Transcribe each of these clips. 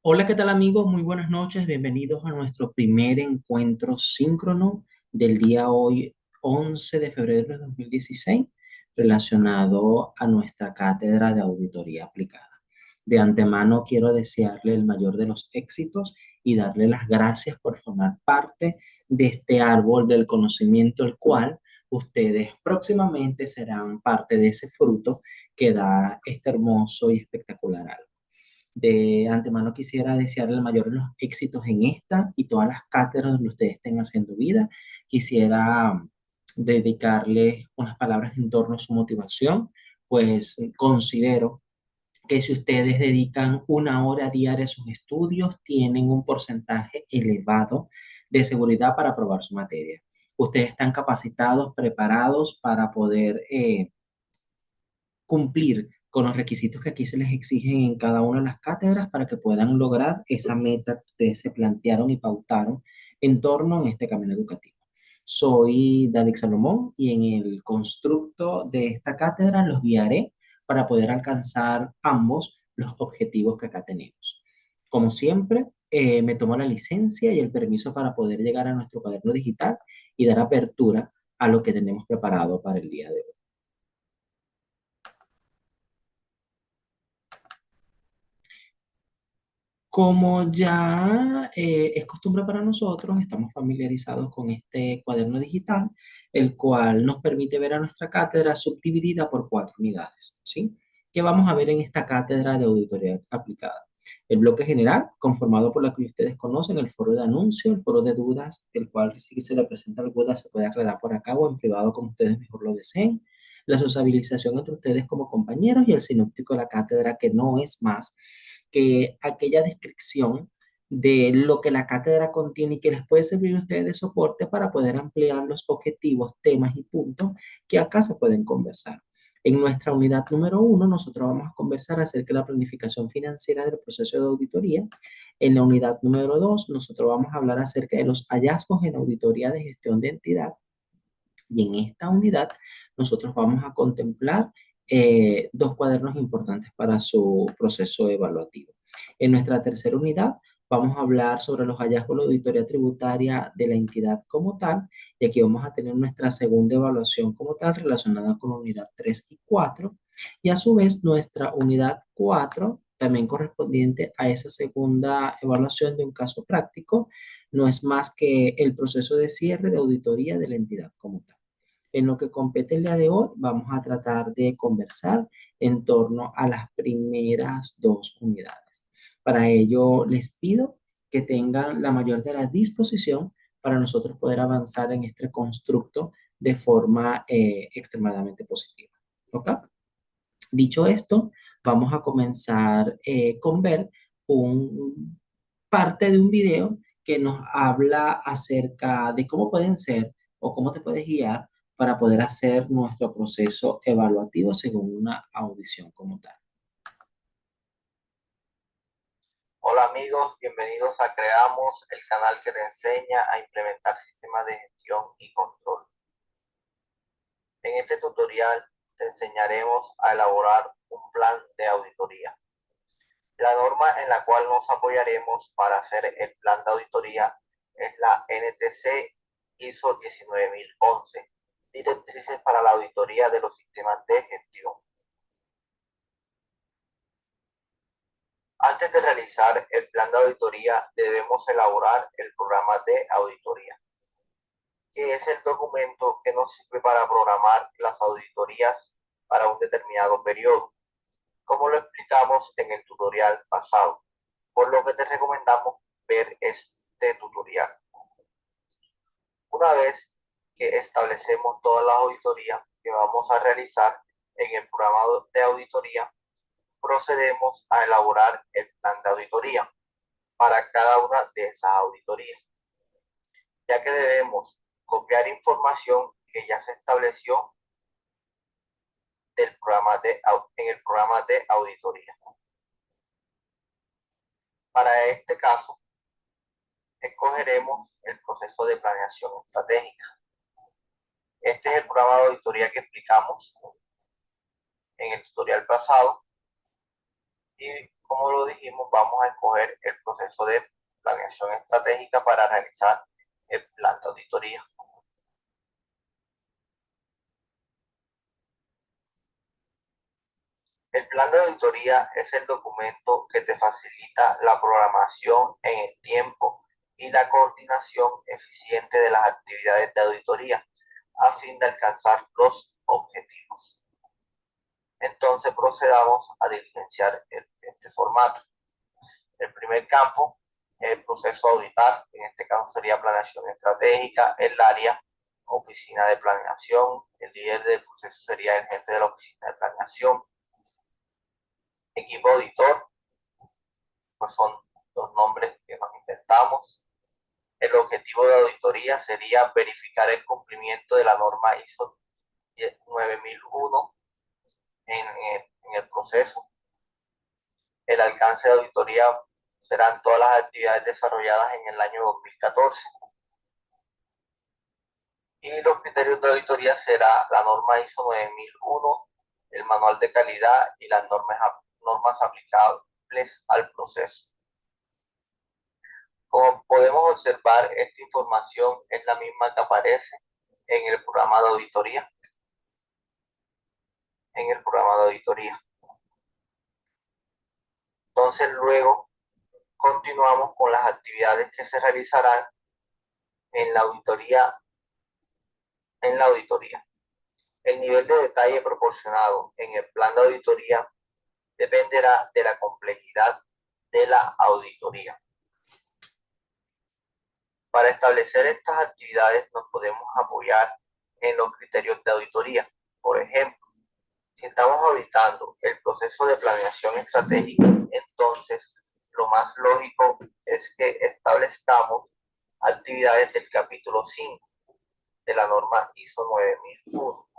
Hola, ¿qué tal amigos? Muy buenas noches. Bienvenidos a nuestro primer encuentro síncrono del día hoy, 11 de febrero de 2016, relacionado a nuestra cátedra de auditoría aplicada. De antemano quiero desearle el mayor de los éxitos y darle las gracias por formar parte de este árbol del conocimiento, el cual ustedes próximamente serán parte de ese fruto que da este hermoso y espectacular árbol. De antemano quisiera desearle el mayor de los éxitos en esta y todas las cátedras donde ustedes estén haciendo vida. Quisiera dedicarles unas palabras en torno a su motivación, pues considero que si ustedes dedican una hora diaria a sus estudios, tienen un porcentaje elevado de seguridad para aprobar su materia. Ustedes están capacitados, preparados para poder cumplir con los requisitos que aquí se les exigen en cada una de las cátedras para que puedan lograr esa meta que ustedes se plantearon y pautaron en torno a este camino educativo. Soy David Salomón y en el constructo de esta cátedra los guiaré para poder alcanzar ambos los objetivos que acá tenemos. Como siempre, me tomo la licencia y el permiso para poder llegar a nuestro cuaderno digital y dar apertura a lo que tenemos preparado para el día de hoy. Como ya es costumbre para nosotros, estamos familiarizados con este cuaderno digital, el cual nos permite ver a nuestra cátedra subdividida por cuatro unidades, ¿sí? ¿Qué vamos a ver en esta cátedra de auditoría aplicada? El bloque general, conformado por la que ustedes conocen, el foro de anuncio, el foro de dudas, el cual si se le presenta alguna se puede aclarar por acá o en privado como ustedes mejor lo deseen. La sociabilización entre ustedes como compañeros y el sinóptico de la cátedra, que no es más que aquella descripción de lo que la cátedra contiene y que les puede servir a ustedes de soporte para poder ampliar los objetivos, temas y puntos que acá se pueden conversar. En nuestra unidad número uno, nosotros vamos a conversar acerca de la planificación financiera del proceso de auditoría. En la unidad número dos, nosotros vamos a hablar acerca de los hallazgos en auditoría de gestión de entidad. Y en esta unidad, nosotros vamos a contemplar dos cuadernos importantes para su proceso evaluativo. En nuestra tercera unidad vamos a hablar sobre los hallazgos de la auditoría tributaria de la entidad como tal, y aquí vamos a tener nuestra segunda evaluación como tal relacionada con la unidad 3 y 4, y a su vez nuestra unidad 4, también correspondiente a esa segunda evaluación de un caso práctico, no es más que el proceso de cierre de auditoría de la entidad como tal. En lo que compete el día de hoy, vamos a tratar de conversar en torno a las primeras dos unidades. Para ello, les pido que tengan la mayor de la disposición para nosotros poder avanzar en este constructo de forma extremadamente positiva. ¿Ok? Dicho esto, vamos a comenzar con ver un, parte de un video que nos habla acerca de cómo pueden ser o cómo te puedes guiar para poder hacer nuestro proceso evaluativo según una audición como tal. Hola amigos, bienvenidos a Creamos, el canal que te enseña a implementar sistemas de gestión y control. En este tutorial te enseñaremos a elaborar un plan de auditoría. La norma en la cual nos apoyaremos para hacer el plan de auditoría es la NTC ISO 19011, Directrices para la auditoría de los sistemas de gestión. Antes de realizar el plan de auditoría, debemos elaborar el programa de auditoría, que es el documento que nos sirve para programar las auditorías para un determinado periodo, como lo explicamos en el tutorial pasado, por lo que te recomendamos ver este tutorial. Una vez que establecemos todas las auditorías que vamos a realizar en el programa de auditoría, procedemos a elaborar el plan de auditoría para cada una de esas auditorías, ya que debemos copiar información que ya se estableció en el programa de auditoría. Para este caso, escogeremos el proceso de planeación estratégica. Este es el programa de auditoría que explicamos en el tutorial pasado y como lo dijimos, vamos a escoger el proceso de planeación estratégica para realizar el plan de auditoría. El plan de auditoría es el documento que te facilita la programación en el tiempo y la coordinación eficiente de las actividades de auditoría a fin de alcanzar los objetivos. Entonces procedamos a diligenciar este formato. El primer campo es el proceso a auditar, en este caso sería planeación estratégica, el área, oficina de planeación, el líder del proceso sería el jefe de la oficina de planeación, equipo auditor, pues son los nombres que nos inventamos. El objetivo de auditoría sería verificar el cumplimiento de la norma ISO 9001 en el proceso. El alcance de auditoría serán todas las actividades desarrolladas en el año 2014. Y los criterios de auditoría será la norma ISO 9001, el manual de calidad y las normas aplicables al proceso. Como podemos observar, esta información es la misma que aparece en el programa de auditoría. Entonces luego continuamos con las actividades que se realizarán en la auditoría. El nivel de detalle proporcionado en el plan de auditoría dependerá de la complejidad de la auditoría. Para establecer estas actividades nos podemos apoyar en los criterios de auditoría. Por ejemplo, si estamos auditando el proceso de planeación estratégica, entonces lo más lógico es que establezcamos actividades del capítulo 5 de la norma ISO 9001.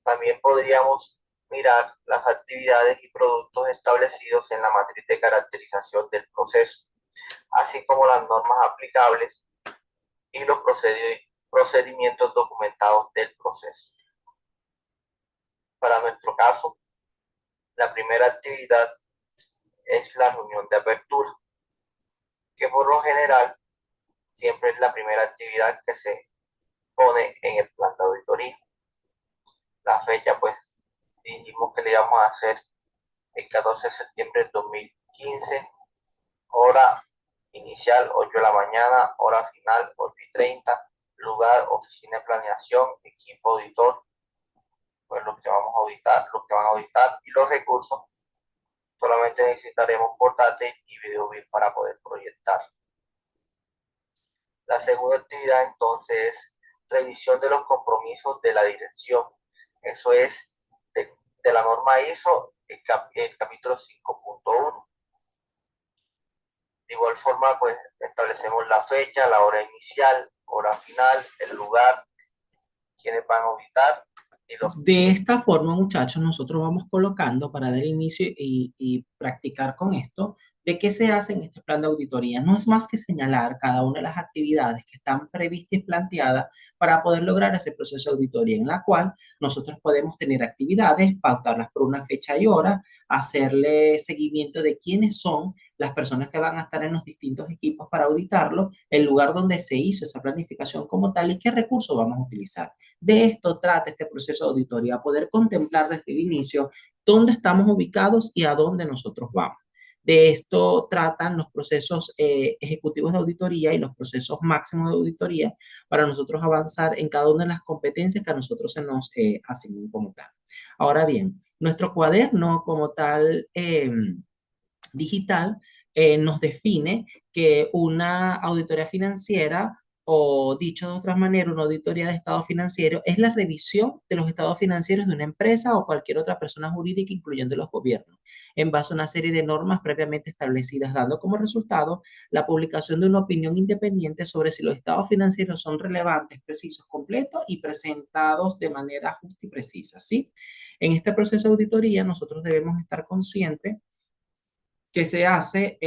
También podríamos mirar las actividades y productos establecidos en la matriz de caracterización del proceso, así como las normas aplicables y los procedimientos documentados del proceso. Para nuestro caso, la primera actividad es la reunión de apertura, que por lo general siempre es la primera actividad que se pone en el plan de auditoría. La fecha, pues, dijimos que le íbamos a hacer el 14 de septiembre del 2015, hora inicial 8 de la mañana, hora final 8:30, lugar, oficina de planeación, equipo auditor, pues los que vamos a auditar, los que van a auditar, y los recursos. Solamente necesitaremos portátil y videobit para poder proyectar. La segunda actividad entonces es revisión de los compromisos de la dirección. Eso es de la norma ISO, el capítulo 5.1. De igual forma, pues establecemos la fecha, la hora inicial, hora final, el lugar, quienes van a auditar. De esta forma, muchachos, nosotros vamos colocando para dar inicio y practicar con esto de qué se hace en este plan de auditoría. No es más que señalar cada una de las actividades que están previstas y planteadas para poder lograr ese proceso de auditoría, en la cual nosotros podemos tener actividades, pautarlas por una fecha y hora, hacerle seguimiento de quiénes son las personas que van a estar en los distintos equipos para auditarlo, el lugar donde se hizo esa planificación como tal y qué recursos vamos a utilizar. De esto trata este proceso de auditoría, poder contemplar desde el inicio dónde estamos ubicados y a dónde nosotros vamos. De esto tratan los procesos ejecutivos de auditoría y los procesos máximos de auditoría para nosotros avanzar en cada una de las competencias que a nosotros se nos asignan como tal. Ahora bien, nuestro cuaderno como tal digital nos define que una auditoría financiera, o dicho de otra manera, una auditoría de estado financiero, es la revisión de los estados financieros de una empresa o cualquier otra persona jurídica, incluyendo los gobiernos, en base a una serie de normas previamente establecidas, dando como resultado la publicación de una opinión independiente sobre si los estados financieros son relevantes, precisos, completos y presentados de manera justa y precisa, ¿sí? En este proceso de auditoría nosotros debemos estar conscientes que se hace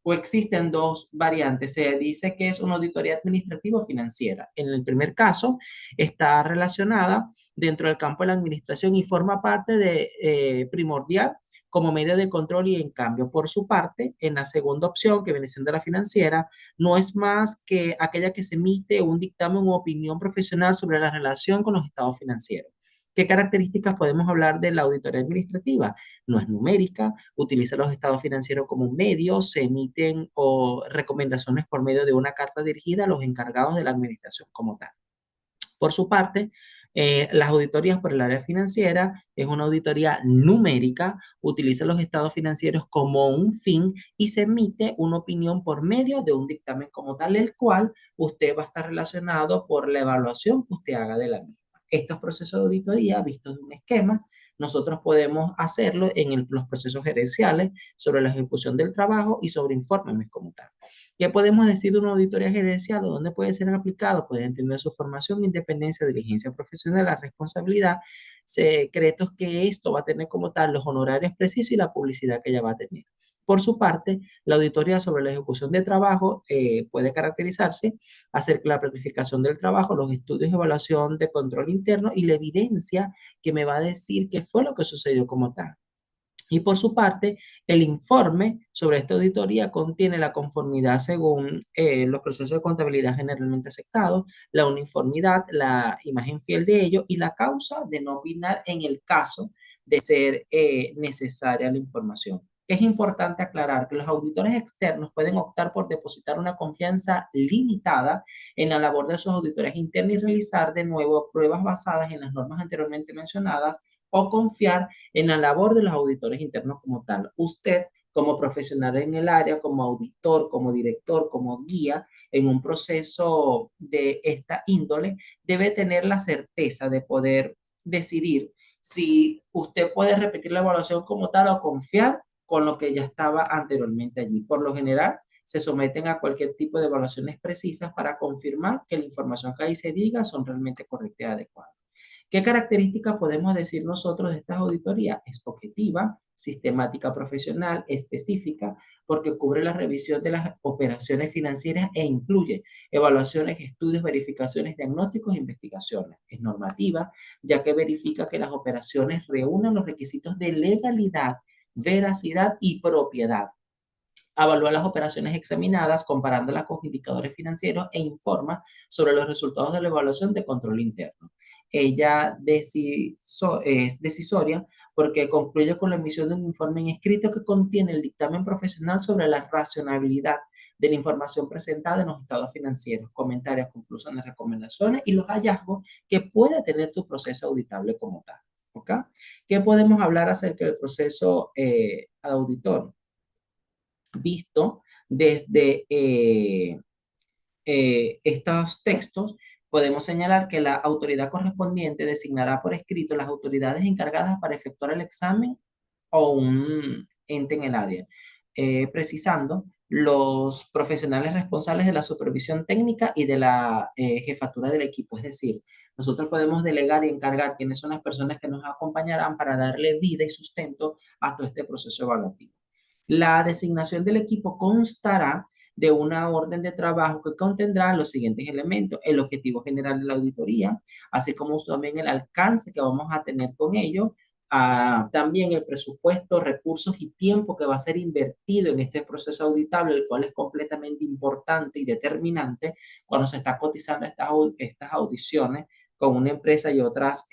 o existen dos variantes. Se dice que es una auditoría administrativa o financiera. En el primer caso, está relacionada dentro del campo de la administración y forma parte de primordial como medio de control y en cambio, por su parte, en la segunda opción, que viene siendo la financiera, no es más que aquella que se emite un dictamen o opinión profesional sobre la relación con los estados financieros. ¿Qué características podemos hablar de la auditoría administrativa? No es numérica, utiliza los estados financieros como un medio, se emiten o recomendaciones por medio de una carta dirigida a los encargados de la administración como tal. Por su parte, las auditorías por el área financiera es una auditoría numérica, utiliza los estados financieros como un fin y se emite una opinión por medio de un dictamen como tal, el cual usted va a estar relacionado por la evaluación que usted haga de la misma. Estos procesos de auditoría, vistos de un esquema, nosotros podemos hacerlo en los procesos gerenciales sobre la ejecución del trabajo y sobre informes como tal. ¿Qué podemos decir de una auditoría gerencial o dónde puede ser aplicado? Pueden tener su formación, independencia, diligencia profesional, la responsabilidad, secretos que esto va a tener como tal, los honorarios precisos y la publicidad que ella va a tener. Por su parte, la auditoría sobre la ejecución de trabajo puede caracterizarse acerca de la planificación del trabajo, los estudios de evaluación de control interno y la evidencia que me va a decir qué fue lo que sucedió como tal. Y por su parte, el informe sobre esta auditoría contiene la conformidad según los procesos de contabilidad generalmente aceptados, la uniformidad, la imagen fiel de ello y la causa de no opinar en el caso de ser necesaria la información. Es importante aclarar que los auditores externos pueden optar por depositar una confianza limitada en la labor de sus auditores internos y realizar de nuevo pruebas basadas en las normas anteriormente mencionadas o confiar en la labor de los auditores internos como tal. Usted, como profesional en el área, como auditor, como director, como guía en un proceso de esta índole, debe tener la certeza de poder decidir si usted puede repetir la evaluación como tal o confiar con lo que ya estaba anteriormente allí. Por lo general, se someten a cualquier tipo de evaluaciones precisas para confirmar que la información que ahí se diga son realmente correctas y adecuadas. ¿Qué características podemos decir nosotros de esta auditoría? Es objetiva, sistemática, profesional, específica, porque cubre la revisión de las operaciones financieras e incluye evaluaciones, estudios, verificaciones, diagnósticos e investigaciones. Es normativa, ya que verifica que las operaciones reúnan los requisitos de legalidad, veracidad y propiedad. Evalúa las operaciones examinadas comparándolas con indicadores financieros e informa sobre los resultados de la evaluación de control interno. Ella es decisoria porque concluye con la emisión de un informe en escrito que contiene el dictamen profesional sobre la racionalidad de la información presentada en los estados financieros, comentarios, conclusiones, recomendaciones y los hallazgos que puede tener tu proceso auditable como tal. ¿Okay? ¿Qué podemos hablar acerca del proceso auditor? Visto desde estos textos, podemos señalar que la autoridad correspondiente designará por escrito las autoridades encargadas para efectuar el examen o un ente en el área, precisando los profesionales responsables de la supervisión técnica y de la jefatura del equipo. Es decir, nosotros podemos delegar y encargar quiénes son las personas que nos acompañarán para darle vida y sustento a todo este proceso evaluativo. La designación del equipo constará de una orden de trabajo que contendrá los siguientes elementos: el objetivo general de la auditoría, así como también el alcance que vamos a tener con ello, también el presupuesto, recursos y tiempo que va a ser invertido en este proceso auditable, el cual es completamente importante y determinante cuando se está cotizando estas audiciones con una empresa y otras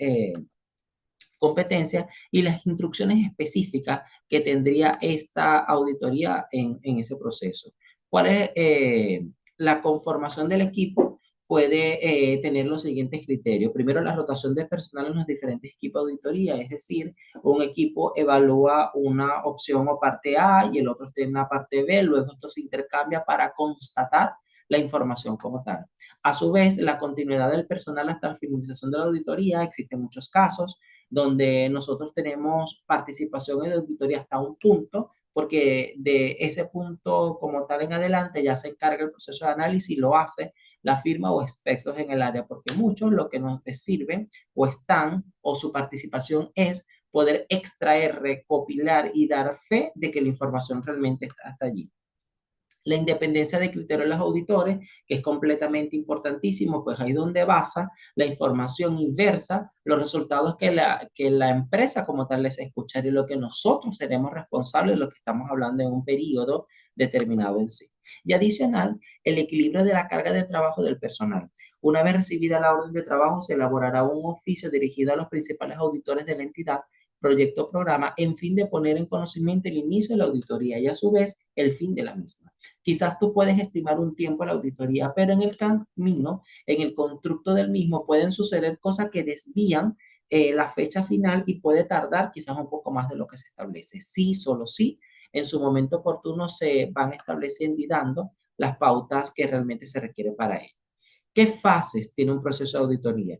competencias y las instrucciones específicas que tendría esta auditoría en ese proceso. ¿Cuál es la conformación del equipo? Puede tener los siguientes criterios. Primero, la rotación de personal en los diferentes equipos de auditoría, es decir, un equipo evalúa una opción o parte A y el otro tiene una parte B, luego esto se intercambia para constatar la información como tal. A su vez, la continuidad del personal hasta la finalización de la auditoría, existen muchos casos donde nosotros tenemos participación en la auditoría hasta un punto, porque de ese punto como tal en adelante ya se encarga el proceso de análisis y lo hace la firma o expertos en el área, porque muchos lo que nos sirven o están o su participación es poder extraer, recopilar y dar fe de que la información realmente está hasta allí. La independencia de criterio de los auditores, que es completamente importantísimo, pues ahí donde basa la información inversa, los resultados que la empresa como tal les escuchar y lo que nosotros seremos responsables de lo que estamos hablando en un periodo determinado en sí. Y adicional, el equilibrio de la carga de trabajo del personal. Una vez recibida la orden de trabajo, se elaborará un oficio dirigido a los principales auditores de la entidad proyecto o programa en fin de poner en conocimiento el inicio de la auditoría y a su vez el fin de la misma. Quizás tú puedes estimar un tiempo en la auditoría, pero en el camino, en el constructo del mismo, pueden suceder cosas que desvían la fecha final y puede tardar quizás un poco más de lo que se establece. Sí, solo sí, en su momento oportuno se van estableciendo y dando las pautas que realmente se requieren para ello. ¿Qué fases tiene un proceso de auditoría?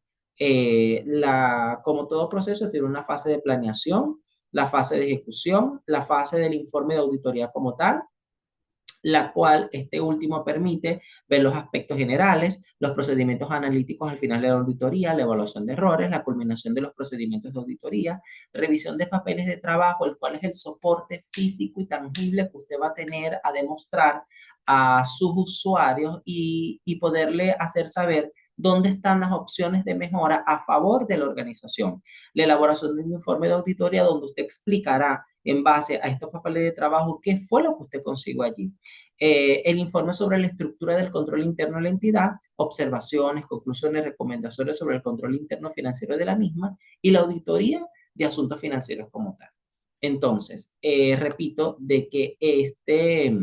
Como todo proceso, tiene una fase de planeación, la fase de ejecución, la fase del informe de auditoría como tal, la cual este último permite ver los aspectos generales, los procedimientos analíticos al final de la auditoría, la evaluación de errores, la culminación de los procedimientos de auditoría, revisión de papeles de trabajo, el cual es el soporte físico y tangible que usted va a tener a demostrar a sus usuarios y poderle hacer saber dónde están las opciones de mejora a favor de la organización. La elaboración de un informe de auditoría donde usted explicará en base a estos papeles de trabajo qué fue lo que usted consiguió allí. El informe sobre la estructura del control interno de la entidad, observaciones, conclusiones, recomendaciones sobre el control interno financiero de la misma y la auditoría de asuntos financieros como tal. Entonces, repito de que este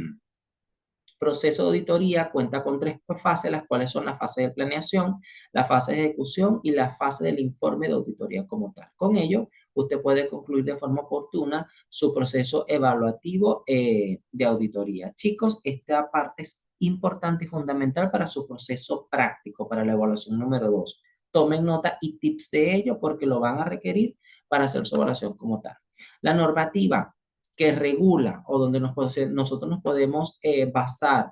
proceso de auditoría cuenta con tres fases, las cuales son la fase de planeación, la fase de ejecución y la fase del informe de auditoría como tal. Con ello, usted puede concluir de forma oportuna su proceso evaluativo de auditoría. Chicos, esta parte es importante y fundamental para su proceso práctico, para la evaluación número 2. Tomen nota y tips de ello porque lo van a requerir para hacer su evaluación como tal. La normativa que regula o donde nosotros nos podemos basar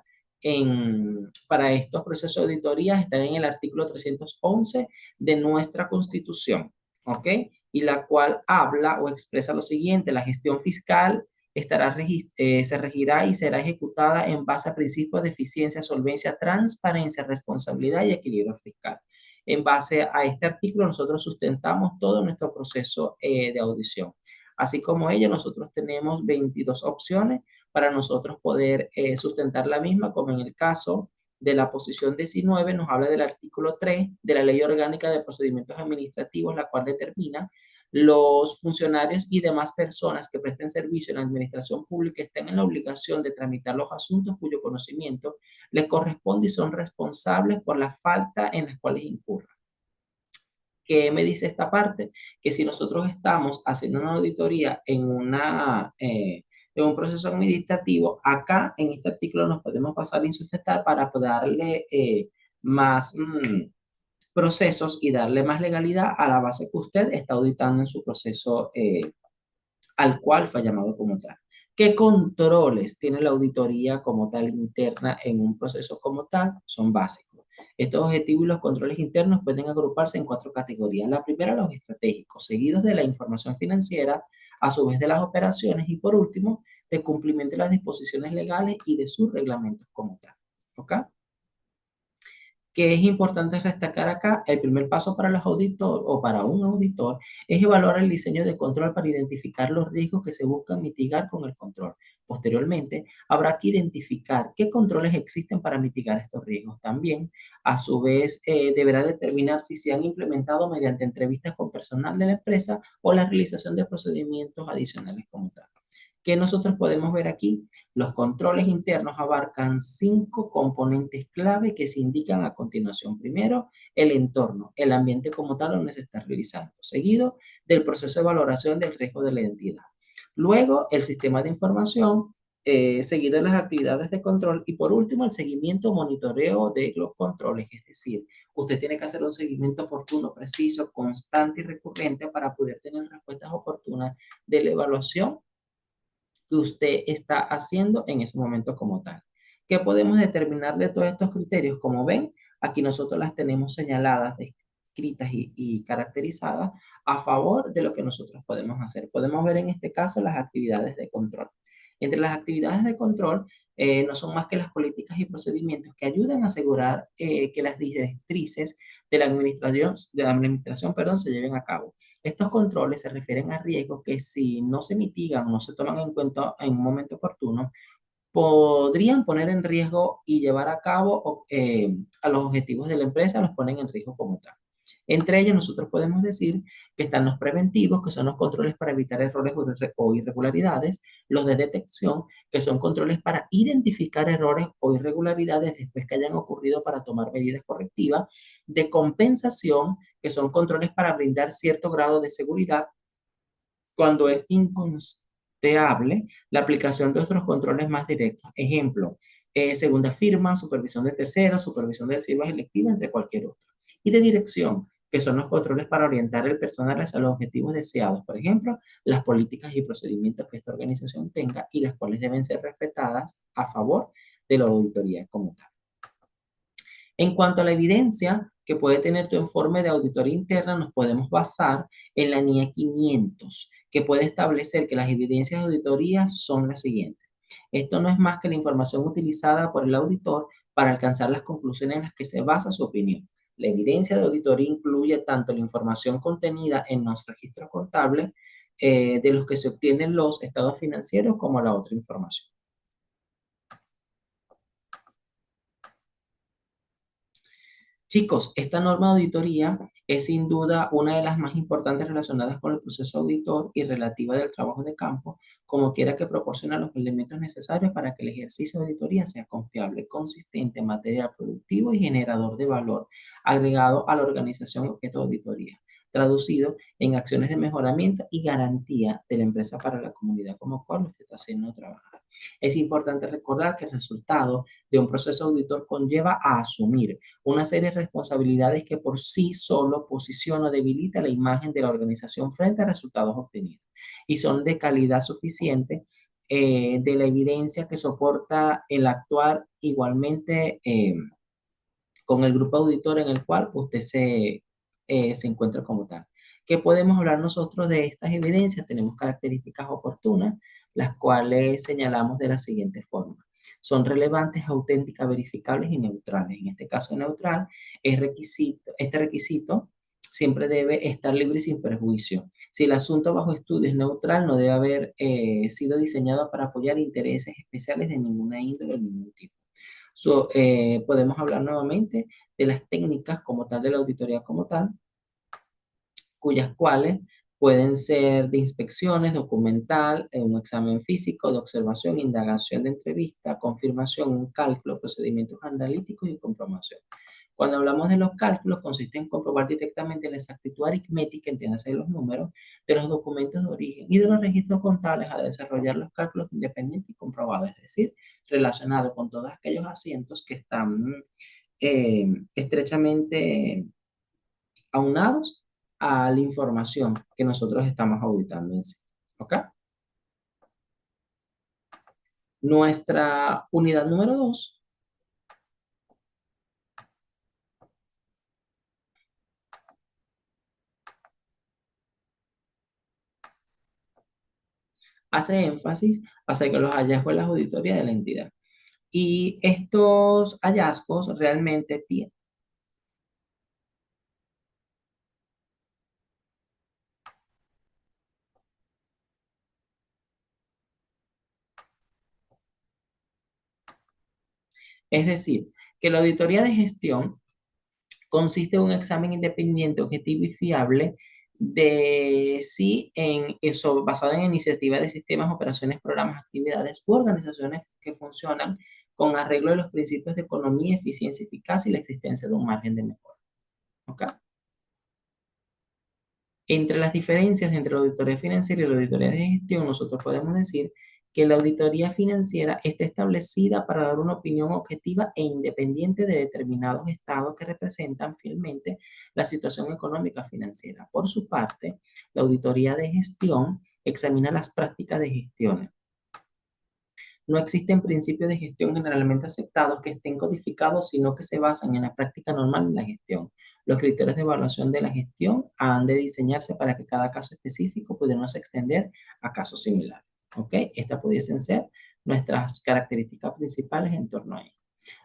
para estos procesos de auditoría están en el artículo 311 de nuestra Constitución, ¿ok? Y la cual habla o expresa lo siguiente: la gestión fiscal se regirá y será ejecutada en base a principios de eficiencia, solvencia, transparencia, responsabilidad y equilibrio fiscal. En base a este artículo, nosotros sustentamos todo nuestro proceso de audición. Así como ella, nosotros tenemos 22 opciones para nosotros poder sustentar la misma, como en el caso de la posición 19, nos habla del artículo 3 de la Ley Orgánica de Procedimientos Administrativos, la cual determina los funcionarios y demás personas que presten servicio en la administración pública están en la obligación de tramitar los asuntos cuyo conocimiento les corresponde y son responsables por la falta en las cuales incurran. ¿Qué me dice esta parte? Que si nosotros estamos haciendo una auditoría en un proceso administrativo, acá en este artículo nos podemos pasar y sustentar para darle más procesos y darle más legalidad a la base que usted está auditando en su proceso al cual fue llamado como tal. ¿Qué controles tiene la auditoría como tal interna en un proceso como tal? Son básicos. Estos objetivos y los controles internos pueden agruparse en cuatro categorías. La primera, los estratégicos, seguidos de la información financiera, a su vez de las operaciones y por último, de cumplimiento de las disposiciones legales y de sus reglamentos como tal. ¿Ok? Que es importante destacar acá, el primer paso para los auditores o para un auditor es evaluar el diseño de control para identificar los riesgos que se buscan mitigar con el control. Posteriormente, habrá que identificar qué controles existen para mitigar estos riesgos. También, a su vez, deberá determinar si se han implementado mediante entrevistas con personal de la empresa o la realización de procedimientos adicionales como tal. ¿Qué nosotros podemos ver aquí? Los controles internos abarcan 5 componentes clave que se indican a continuación. Primero, el entorno, el ambiente como tal donde se está realizando. Seguido del proceso de valoración del riesgo de la identidad. Luego, el sistema de información, seguido de las actividades de control. Y por último, el seguimiento o monitoreo de los controles. Es decir, usted tiene que hacer un seguimiento oportuno, preciso, constante y recurrente para poder tener respuestas oportunas de la evaluación que usted está haciendo en ese momento como tal. ¿Qué podemos determinar de todos estos criterios? Como ven, aquí nosotros las tenemos señaladas descritas y caracterizadas a favor de lo que nosotros podemos hacer. Podemos ver en este caso las actividades de control. Entre las actividades de control no son más que las políticas y procedimientos que ayudan a asegurar que las directrices de la administración, perdón, se lleven a cabo. Estos controles se refieren a riesgos que si no se mitigan o no se toman en cuenta en un momento oportuno, podrían poner en riesgo y llevar a cabo a los objetivos de la empresa, los ponen en riesgo como tal. Entre ellos, nosotros podemos decir que están los preventivos, que son los controles para evitar errores o irregularidades, los de detección, que son controles para identificar errores o irregularidades después que hayan ocurrido para tomar medidas correctivas, de compensación, que son controles para brindar cierto grado de seguridad cuando es inconsteable la aplicación de otros controles más directos. Ejemplo, segunda firma, supervisión de terceros, supervisión de reservas electivas, entre cualquier otro. Y de dirección, que son los controles para orientar el personal hacia los objetivos deseados. Por ejemplo, las políticas y procedimientos que esta organización tenga y las cuales deben ser respetadas a favor de la auditoría como tal. En cuanto a la evidencia que puede tener tu informe de auditoría interna, nos podemos basar en la NIE 500, que puede establecer que las evidencias de auditoría son las siguientes. Esto no es más que la información utilizada por el auditor para alcanzar las conclusiones en las que se basa su opinión. La evidencia de auditoría incluye tanto la información contenida en los registros contables de los que se obtienen los estados financieros como la otra información. Chicos, esta norma de auditoría es sin duda una de las más importantes relacionadas con el proceso auditor y relativa del trabajo de campo, como quiera que proporciona los elementos necesarios para que el ejercicio de auditoría sea confiable, consistente, material, productivo y generador de valor agregado a la organización objeto de auditoría, traducido en acciones de mejoramiento y garantía de la empresa para la comunidad como cual usted está haciendo trabajar. Es importante recordar que el resultado de un proceso auditor conlleva a asumir una serie de responsabilidades que por sí solo posiciona o debilita la imagen de la organización frente a resultados obtenidos y son de calidad suficiente de la evidencia que soporta el actuar igualmente con el grupo auditor en el cual usted se encuentra como tal. ¿Qué podemos hablar nosotros de estas evidencias? Tenemos características oportunas, las cuales señalamos de la siguiente forma. Son relevantes, auténticas, verificables y neutrales. En este caso neutral, este requisito siempre debe estar libre y sin perjuicio. Si el asunto bajo estudio es neutral, no debe haber sido diseñado para apoyar intereses especiales de ninguna índole o ningún tipo. Podemos hablar nuevamente de las técnicas como tal de la auditoría como tal, cuyas cuales pueden ser de inspecciones, documental, un examen físico, de observación, indagación de entrevista, confirmación, un cálculo, procedimientos analíticos y comprobación. Cuando hablamos de los cálculos, consiste en comprobar directamente la exactitud aritmética, entiéndase los números, de los documentos de origen y de los registros contables a desarrollar los cálculos independientes y comprobados, es decir, relacionados con todos aquellos asientos que están estrechamente aunados a la información que nosotros estamos auditando en sí. ¿Ok? Nuestra unidad número 2 hace énfasis hacia que los hallazgos de las auditorías de la entidad. Y estos hallazgos realmente tienen. Es decir, que la auditoría de gestión consiste en un examen independiente, objetivo y fiable de sí en eso, basado en iniciativas de sistemas, operaciones, programas, actividades u organizaciones que funcionan con arreglo de los principios de economía, eficiencia, eficacia y la existencia de un margen de mejora. ¿Ok? Entre las diferencias entre la auditoría financiera y la auditoría de gestión, nosotros podemos decir que la auditoría financiera está establecida para dar una opinión objetiva e independiente de determinados estados que representan fielmente la situación económica financiera. Por su parte, la auditoría de gestión examina las prácticas de gestión No existen principios de gestión generalmente aceptados que estén codificados, sino que se basan en la práctica normal de la gestión. Los criterios de evaluación de la gestión han de diseñarse para que cada caso específico pudiéramos extender a casos similares. ¿Ok? Estas pudiesen ser nuestras características principales en torno a ello.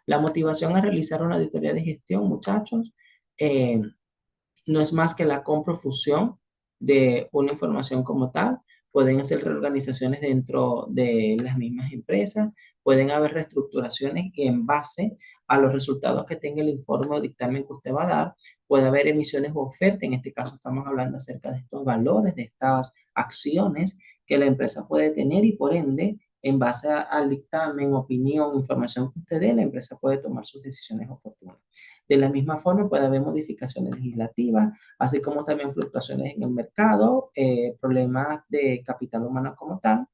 La motivación a realizar una auditoría de gestión, muchachos, eh, no es más que la comprofusión de una información como tal. Pueden ser reorganizaciones dentro de las mismas empresas, pueden haber reestructuraciones en base a los resultados que tenga el informe o dictamen que usted va a dar, puede haber emisiones o ofertas, en este caso estamos hablando acerca de estos valores, de estas acciones que la empresa puede tener y por ende, en base al dictamen, opinión, información que usted dé, la empresa puede tomar sus decisiones oportunas. De la misma forma, puede haber modificaciones legislativas, así como también fluctuaciones en el mercado, problemas de capital humano como tal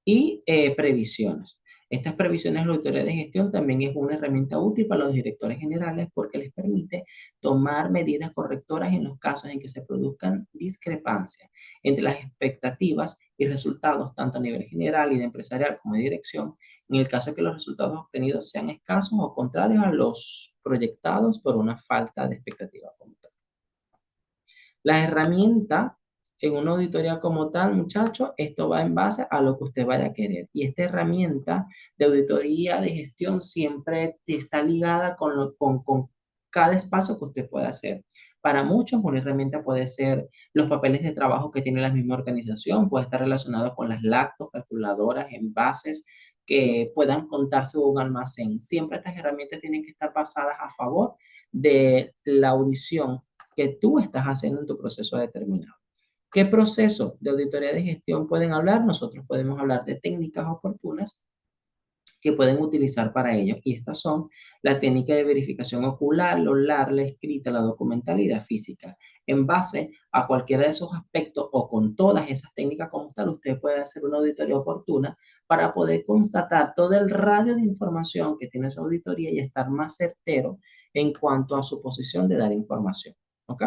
y previsiones. Estas previsiones de la auditoría de gestión también es una herramienta útil para los directores generales porque les permite tomar medidas correctoras en los casos en que se produzcan discrepancias entre las expectativas y resultados tanto a nivel general y de empresarial como de dirección, en el caso de que los resultados obtenidos sean escasos o contrarios a los proyectados por una falta de expectativa como tal. La herramienta en una auditoría como tal, muchachos, esto va en base a lo que usted vaya a querer. Y esta herramienta de auditoría de gestión siempre está ligada con cada espacio que usted pueda hacer. Para muchos, una herramienta puede ser los papeles de trabajo que tiene la misma organización, puede estar relacionado con las lactos, calculadoras, envases que puedan contarse en un almacén. Siempre estas herramientas tienen que estar basadas a favor de la audición que tú estás haciendo en tu proceso determinado. ¿Qué proceso de auditoría de gestión pueden hablar? Nosotros podemos hablar de técnicas oportunas que pueden utilizar para ello. Y estas son la técnica de verificación ocular, la ocular, la escrita, la documental y la física. En base a cualquiera de esos aspectos o con todas esas técnicas como tal, usted puede hacer una auditoría oportuna para poder constatar todo el radio de información que tiene su auditoría y estar más certero en cuanto a su posición de dar información. ¿Ok?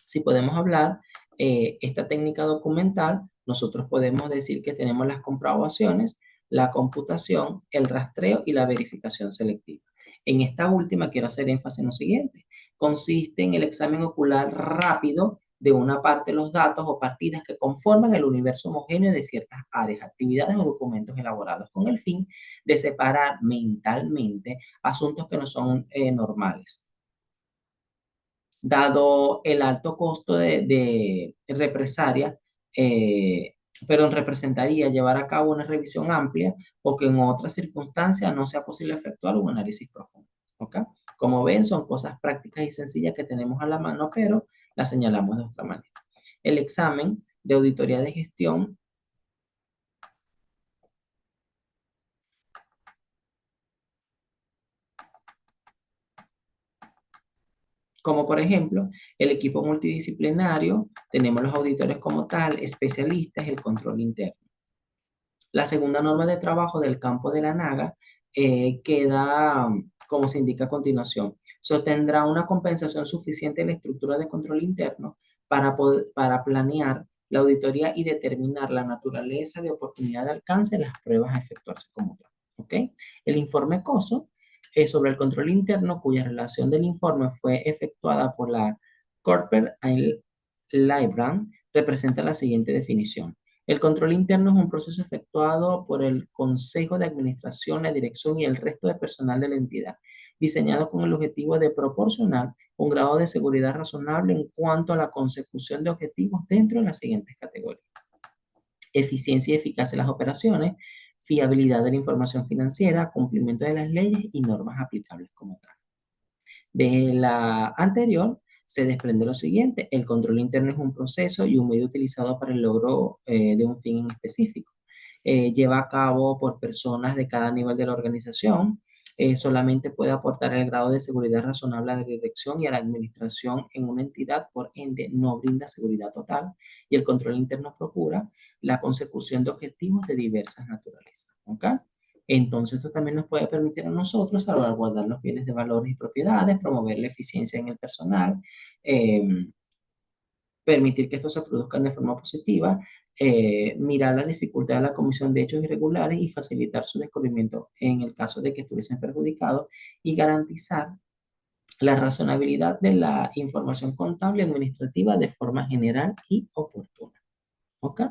Si podemos hablar, esta técnica documental, nosotros podemos decir que tenemos las comprobaciones, la computación, el rastreo y la verificación selectiva. En esta última quiero hacer énfasis en lo siguiente. Consiste en el examen ocular rápido de una parte de los datos o partidas que conforman el universo homogéneo de ciertas áreas, actividades o documentos elaborados con el fin de separar mentalmente asuntos que no son normales. Dado el alto costo de represaria, pero representaría llevar a cabo una revisión amplia o que en otras circunstancias no sea posible efectuar un análisis profundo. ¿Ok? Como ven, son cosas prácticas y sencillas que tenemos a la mano, pero las señalamos de otra manera. El examen de auditoría de gestión como por ejemplo el equipo multidisciplinario, tenemos los auditores como tal, especialistas, el control interno. La segunda norma de trabajo del campo de la NAGA queda, como se indica a continuación, sostendrá una compensación suficiente en la estructura de control interno para planear la auditoría y determinar la naturaleza de oportunidad de alcance de las pruebas a efectuarse como tal. ¿Ok? El informe COSO sobre el control interno, cuya relación del informe fue efectuada por la Corporate Librand, representa la siguiente definición. El control interno es un proceso efectuado por el Consejo de Administración, la dirección y el resto de personal de la entidad, diseñado con el objetivo de proporcionar un grado de seguridad razonable en cuanto a la consecución de objetivos dentro de las siguientes categorías: eficiencia y eficacia de las operaciones, fiabilidad de la información financiera, cumplimiento de las leyes y normas aplicables como tal. De la anterior se desprende lo siguiente: el control interno es un proceso y un medio utilizado para el logro de un fin en específico. Lleva a cabo por personas de cada nivel de la organización. Solamente puede aportar el grado de seguridad razonable a la dirección y a la administración en una entidad, por ende no brinda seguridad total, y el control interno procura la consecución de objetivos de diversas naturalezas. ¿Ok? Entonces, esto también nos puede permitir a nosotros salvaguardar los bienes de valores y propiedades, promover la eficiencia en el personal, eh, permitir que estos se produzcan de forma positiva, mirar la dificultad de la comisión de hechos irregulares y facilitar su descubrimiento en el caso de que estuviesen perjudicados y garantizar la razonabilidad de la información contable y administrativa de forma general y oportuna. ¿Ok?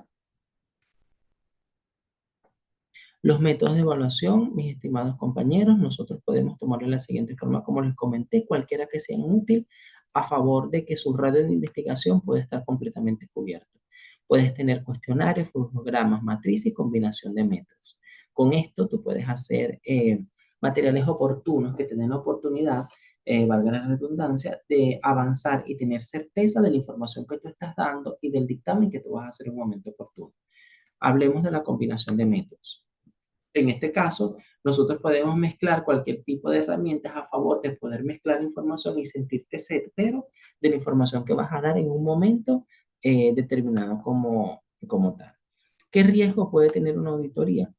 Los métodos de evaluación, mis estimados compañeros, nosotros podemos tomarlo de la siguiente forma, como les comenté, cualquiera que sea útil a favor de que su radio de investigación pueda estar completamente cubierto. Puedes tener cuestionarios, flujogramas, matrices y combinación de métodos. Con esto tú puedes hacer materiales oportunos que te den la oportunidad, valga la redundancia, de avanzar y tener certeza de la información que tú estás dando y del dictamen que tú vas a hacer en un momento oportuno. Hablemos de la combinación de métodos. En este caso, nosotros podemos mezclar cualquier tipo de herramientas a favor de poder mezclar información y sentirte certero de la información que vas a dar en un momento determinado como tal. ¿Qué riesgo puede tener una auditoría?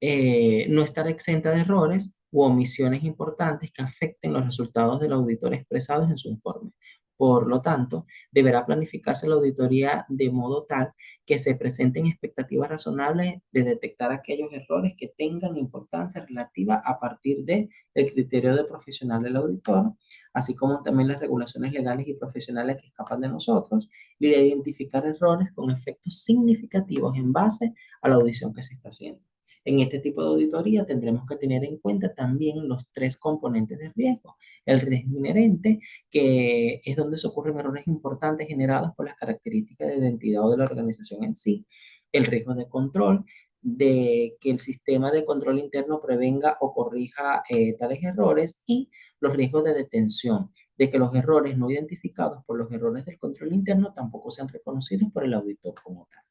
No estar exenta de errores u omisiones importantes que afecten los resultados del auditor expresados en su informe. Por lo tanto, deberá planificarse la auditoría de modo tal que se presenten expectativas razonables de detectar aquellos errores que tengan importancia relativa a partir del criterio de profesional del auditor, así como también las regulaciones legales y profesionales que escapan de nosotros, y de identificar errores con efectos significativos en base a la audición que se está haciendo. En este tipo de auditoría tendremos que tener en cuenta también los tres componentes de riesgo. El riesgo inherente, que es donde se ocurren errores importantes generados por las características de identidad o de la organización en sí. El riesgo de control, de que el sistema de control interno prevenga o corrija tales errores, y los riesgos de detención, de que los errores no identificados por los errores del control interno tampoco sean reconocidos por el auditor como tal.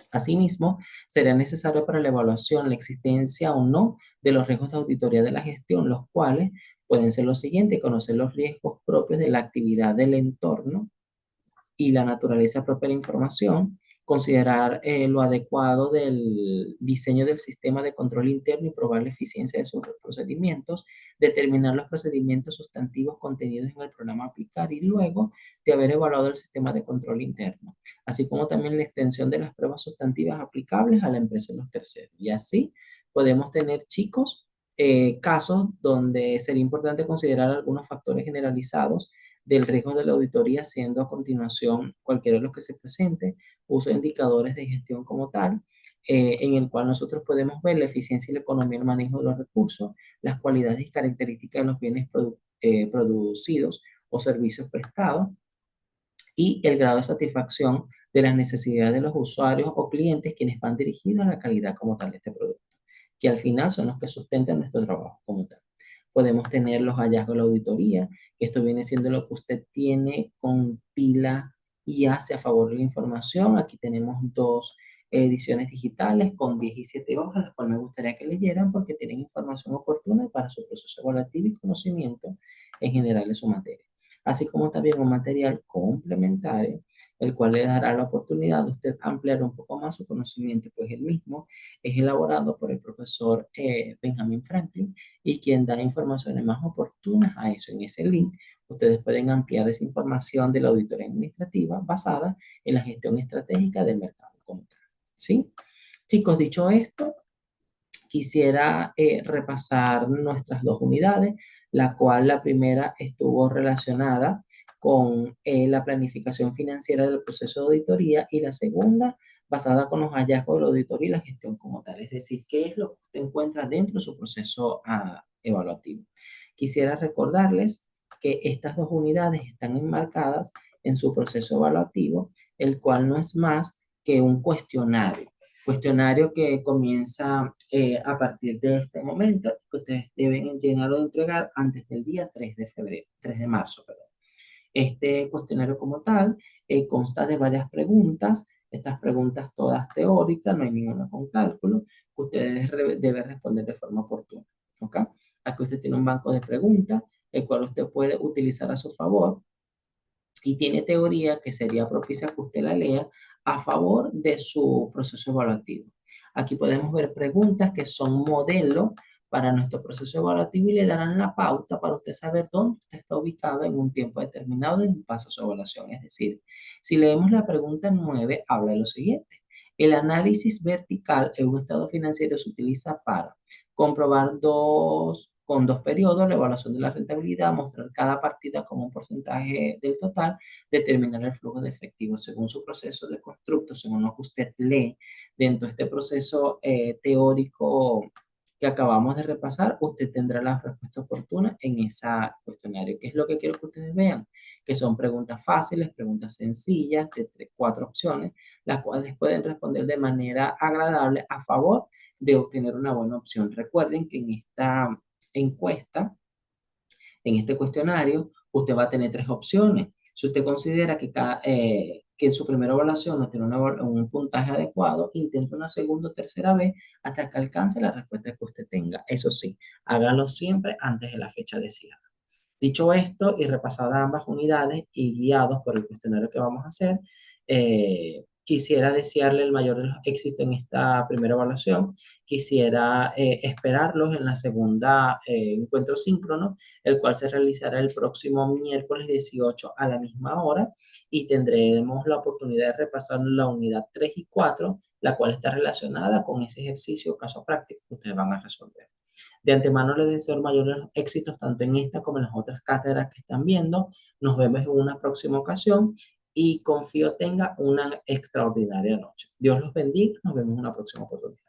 Asimismo, será necesario para la evaluación la existencia o no de los riesgos de auditoría de la gestión, los cuales pueden ser los siguientes: conocer los riesgos propios de la actividad del entorno y la naturaleza propia de la información, considerar lo adecuado del diseño del sistema de control interno y probar la eficiencia de sus procedimientos, determinar los procedimientos sustantivos contenidos en el programa a aplicar y luego de haber evaluado el sistema de control interno, así como también la extensión de las pruebas sustantivas aplicables a la empresa y los terceros. Y así podemos tener, chicos, casos donde sería importante considerar algunos factores generalizados del riesgo de la auditoría, siendo a continuación cualquiera de los que se presente, uso de indicadores de gestión como tal, en el cual nosotros podemos ver la eficiencia y la economía en el manejo de los recursos, las cualidades y características de los bienes producidos o servicios prestados, y el grado de satisfacción de las necesidades de los usuarios o clientes quienes van dirigidos a la calidad como tal de este producto, que al final son los que sustentan nuestro trabajo como tal. Podemos tener los hallazgos de la auditoría, que esto viene siendo lo que usted tiene, compila y hace a favor de la información. Aquí tenemos dos ediciones digitales con 17 hojas, las cuales me gustaría que leyeran porque tienen información oportuna para su proceso evaluativo y conocimiento en general de su materia, así como también un material complementario, el cual le dará la oportunidad de usted ampliar un poco más su conocimiento, pues el mismo es elaborado por el profesor Benjamin Franklin, y quien da informaciones más oportunas a eso. En ese link, ustedes pueden ampliar esa información de la auditoría administrativa basada en la gestión estratégica del mercado como tal. ¿Sí? Chicos, dicho esto, quisiera repasar nuestras dos unidades, la cual la primera estuvo relacionada con la planificación financiera del proceso de auditoría, y la segunda basada con los hallazgos de la auditoría y la gestión como tal, es decir, qué es lo que usted encuentra dentro de su proceso evaluativo. Quisiera recordarles que estas dos unidades están enmarcadas en su proceso evaluativo, el cual no es más que un cuestionario que comienza a partir de este momento, que ustedes deben llenar o entregar antes del día 3 de febrero, 3 de marzo, perdón. Este cuestionario como tal consta de varias preguntas, estas preguntas todas teóricas, no hay ninguna con cálculo, que ustedes deben responder de forma oportuna. ¿Ok? Aquí usted tiene un banco de preguntas, el cual usted puede utilizar a su favor, y tiene teoría que sería propicia que usted la lea a favor de su proceso evaluativo. Aquí podemos ver preguntas que son modelo para nuestro proceso evaluativo y le darán la pauta para usted saber dónde usted está ubicado en un tiempo determinado en un paso a su evaluación. Es decir, si leemos la pregunta 9, habla de lo siguiente. El análisis vertical en un estado financiero se utiliza para comprobar con dos periodos la evaluación de la rentabilidad, mostrar cada partida como un porcentaje del total, determinar el flujo de efectivo según su proceso de constructo, según lo que usted lee dentro de este proceso teórico que acabamos de repasar, usted tendrá la respuesta oportuna en ese cuestionario. ¿Qué es lo que quiero que ustedes vean? Que son preguntas fáciles, preguntas sencillas, de cuatro opciones, las cuales pueden responder de manera agradable a favor de obtener una buena opción. Recuerden que en esta encuesta, en este cuestionario, usted va a tener tres opciones. Si usted considera que en su primera evaluación no tiene un puntaje adecuado, intente una segunda o tercera vez hasta que alcance la respuesta que usted tenga. Eso sí, hágalo siempre antes de la fecha de cierre. Dicho esto y repasadas ambas unidades y guiados por el cuestionario que vamos a hacer, quisiera desearle el mayor de los éxitos en esta primera evaluación. Quisiera esperarlos en la segunda encuentro síncrono, el cual se realizará el próximo miércoles 18 a la misma hora y tendremos la oportunidad de repasar la unidad 3 y 4, la cual está relacionada con ese ejercicio caso práctico que ustedes van a resolver. De antemano les deseo mayores éxitos tanto en esta como en las otras cátedras que están viendo. Nos vemos en una próxima ocasión y confío tenga una extraordinaria noche. Dios los bendiga. Nos vemos en una próxima oportunidad.